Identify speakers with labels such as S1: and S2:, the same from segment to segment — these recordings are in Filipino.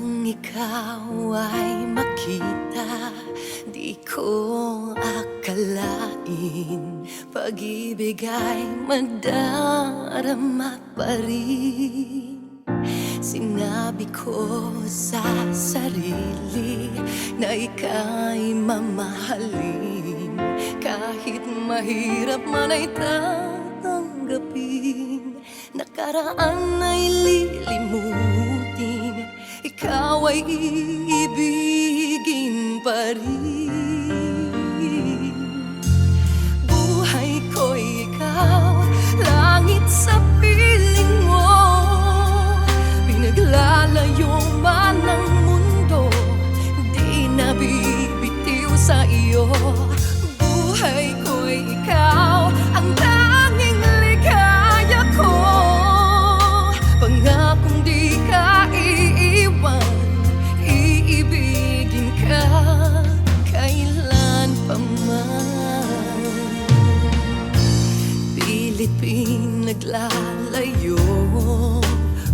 S1: Nang ikaw ay makita, di ko akalain pag-ibig ay madarama pa rin. Sinabi ko sa sarili na ika'y mamahalin, kahit mahirap man ay tatanggapin. Nakaraan ay lilimutin, ikaw ay iibigin pa rin. Buhay ko'y ikaw, langit sa piling mo. Pinaglalayo man ang mundo, di nabibitiw sa iyo. Buhay ko'y ikaw, ang tanging ligaya ko. Pangakong di ka iiwan, iibigin ka kailan pa man. Pilit pinaglalayo,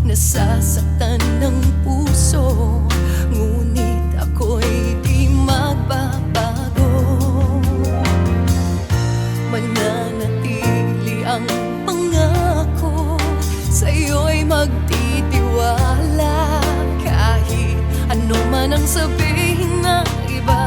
S1: nasasaktan ng puso, ngunit ako'y di magbabago. Mananatili ang pangako, sa'yo'y magtitiwala, kahit ano man ang sabihin ng iba.